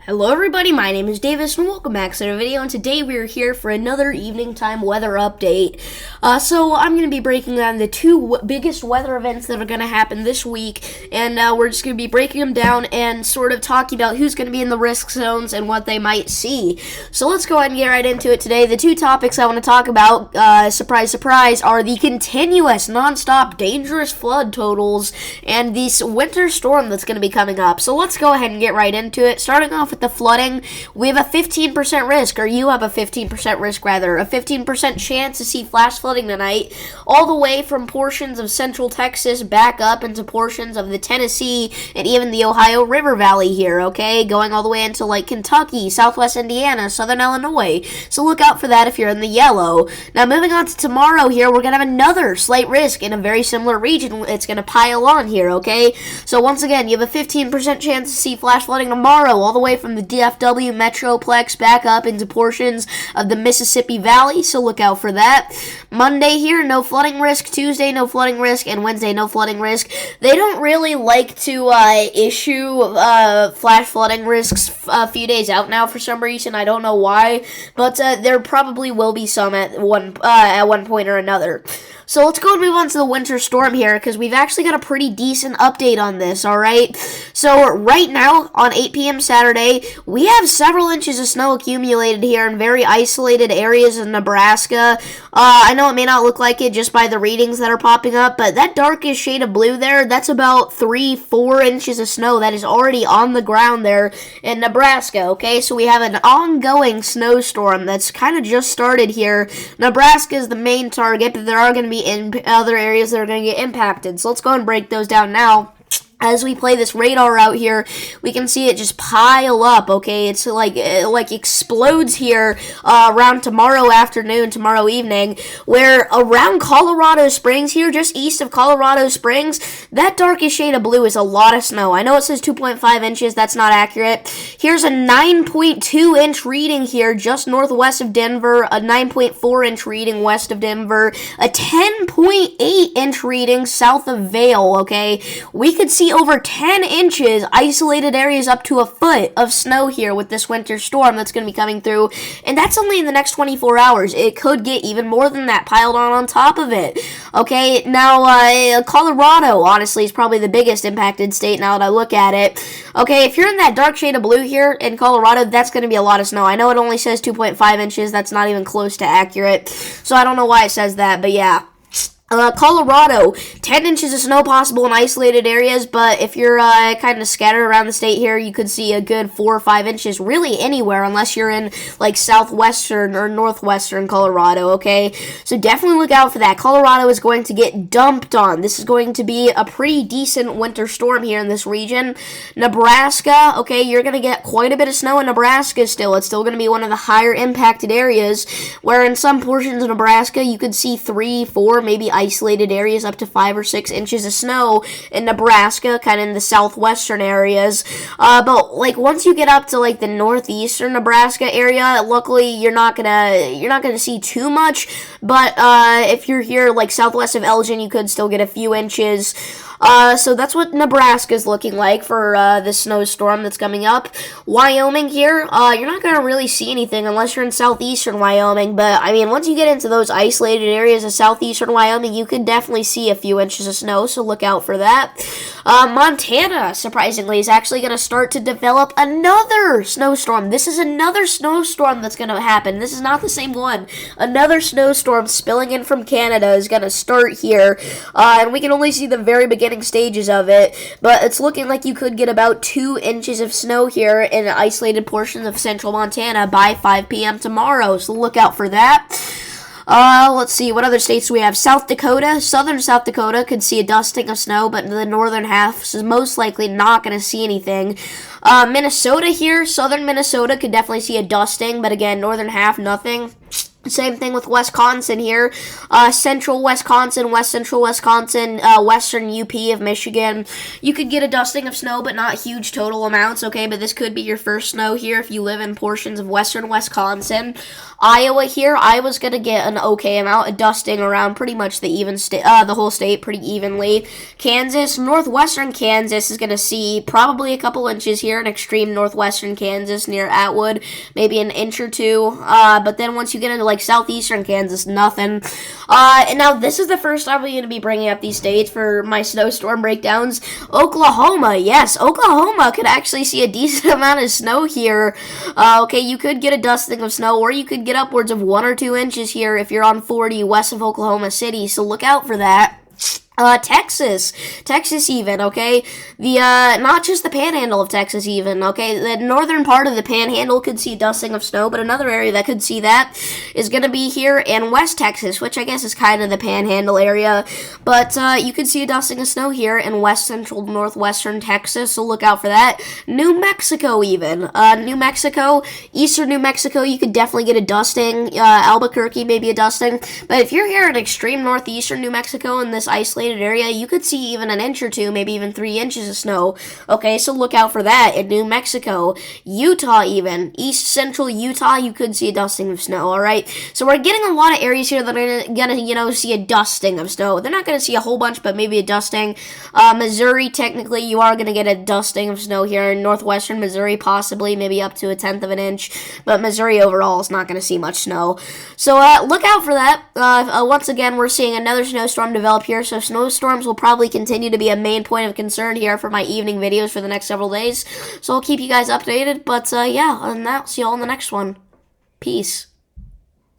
Hello everybody, my name is Davis and welcome back to the video, and today we are here for another evening time weather update. So I'm going to be breaking down the two biggest weather events that are going to happen this week, and we're just going to be breaking them down and sort of talking about who's going to be in the risk zones and what they might see. So let's go ahead and get right into it today. The two topics I want to talk about, surprise surprise, are the continuous non-stop dangerous flood totals and this winter storm that's going to be coming up. So let's go ahead and get right into it. Starting off with the flooding, we have a 15% risk, or you have a 15% risk rather, a 15% chance to see flash flooding tonight, all the way from portions of central Texas back up into portions of the Tennessee and even the Ohio River Valley here, okay, going all the way into like Kentucky, southwest Indiana, southern Illinois, so look out for that if you're in the yellow. Now moving on to tomorrow here, we're going to have another slight risk in a very similar region. It's going to pile on here, okay, so once again, you have a 15% chance to see flash flooding tomorrow, all the way from the DFW Metroplex back up into portions of the Mississippi Valley, so look out for that. Monday here, no flooding risk. Tuesday, no flooding risk. And Wednesday, no flooding risk. They don't really like to issue flash flooding risks a few days out now for some reason. I don't know why, but there probably will be some at one point or another. So let's go and move on to the winter storm here, because we've actually got a pretty decent update on this, alright? So right now, on 8 p.m. Saturday, we have several inches of snow accumulated here in very isolated areas of Nebraska. I know it may not look like it just by the readings that are popping up, but that darkest shade of blue there, that's about 3-4 inches of snow that is already on the ground there in Nebraska, okay? So we have an ongoing snowstorm that's kind of just started here. Nebraska is the main target, but there are going to be in other areas that are going to get impacted. So let's go and break those down now. As we play this radar out here, we can see it just pile up, okay? It's like it explodes here around tomorrow afternoon, tomorrow evening, where around Colorado Springs here, just east of Colorado Springs, that darkest shade of blue is a lot of snow. I know it says 2.5 inches. That's not accurate. Here's a 9.2 inch reading here just northwest of Denver, a 9.4 inch reading west of Denver, a 10.8 inch reading south of Vail, okay? We could see over 10 inches, isolated areas up to a foot of snow here with this winter storm that's going to be coming through, and that's only in the next 24 hours. It could get even more than that piled on top of it. Okay, now Colorado, honestly, is probably the biggest impacted state now that I look at it. Okay, if you're in that dark shade of blue here in Colorado, that's going to be a lot of snow. I know it only says 2.5 inches. That's not even close to accurate, so I don't know why it says that, but yeah. Colorado, 10 inches of snow possible in isolated areas, but if you're kind of scattered around the state here, you could see a good 4 or 5 inches really anywhere, unless you're in like southwestern or northwestern Colorado, okay? So definitely look out for that. Colorado is going to get dumped on. This is going to be a pretty decent winter storm here in this region. Nebraska, okay, you're going to get quite a bit of snow in Nebraska still. It's still going to be one of the higher impacted areas, where in some portions of Nebraska, you could see 3, 4, maybe isolated areas up to 5 or 6 inches of snow in Nebraska, kind of in the southwestern areas. But like once you get up to like the northeastern Nebraska area, luckily you're not gonna see too much. But if you're here like southwest of Elgin, you could still get a few inches. So that's what Nebraska is looking like for this snowstorm that's coming up. Wyoming here, you're not going to really see anything unless you're in southeastern Wyoming, but I mean, once you get into those isolated areas of southeastern Wyoming, you could definitely see a few inches of snow, so look out for that. Montana, surprisingly, is actually going to start to develop another snowstorm. This is another snowstorm that's going to happen. This is not the same one. Another snowstorm spilling in from Canada is going to start here, and we can only see the very beginning stages of it, but it's looking like you could get about 2 inches of snow here in isolated portions of central Montana by 5 p.m. tomorrow, so look out for that. Let's see, what other states do we have? South Dakota, southern South Dakota could see a dusting of snow, but the northern half is most likely not going to see anything. Minnesota here, southern Minnesota could definitely see a dusting, but again, northern half, nothing. Same thing with Wisconsin here. Central Wisconsin, West Central Wisconsin, Western UP of Michigan. You could get a dusting of snow, but not huge total amounts, okay? But this could be your first snow here if you live in portions of Western Wisconsin. Iowa here, Iowa's going to get an okay amount of dusting around pretty much the whole state pretty evenly. Kansas, northwestern Kansas is going to see probably a couple inches here in extreme northwestern Kansas near Atwood, maybe an inch or two. But then once you get into like southeastern Kansas, nothing. And now this is the first time we're going to be bringing up these states for my snowstorm breakdowns. Oklahoma, yes, Oklahoma could actually see a decent amount of snow here. Okay, you could get a dusting of snow, or you could get upwards of 1 or 2 inches here if you're on 40 west of Oklahoma City, so look out for that. Texas even, okay? Not just the panhandle of Texas even, okay? The northern part of the panhandle could see dusting of snow, but another area that could see that is going to be here in West Texas, which I guess is kind of the panhandle area, but you could see a dusting of snow here in west central northwestern Texas, so look out for that. New Mexico even, New Mexico, eastern New Mexico, you could definitely get a dusting, Albuquerque maybe a dusting, but if you're here in extreme northeastern New Mexico in this isolated area, you could see even an inch or two, maybe even 3 inches of snow. Okay, so look out for that in New Mexico. Utah even, east central Utah, you could see a dusting of snow, alright? So we're getting a lot of areas here that are gonna, see a dusting of snow. They're not gonna see a whole bunch, but maybe a dusting. Missouri, technically, you are gonna get a dusting of snow here in northwestern Missouri, possibly, maybe up to 1/10 of an inch, but Missouri overall is not gonna see much snow. So, look out for that. Once again, we're seeing another snowstorm develop here, so snowstorms will probably continue to be a main point of concern here for my evening videos for the next several days. So I'll keep you guys updated. But yeah, other than that, see you all in the next one. Peace.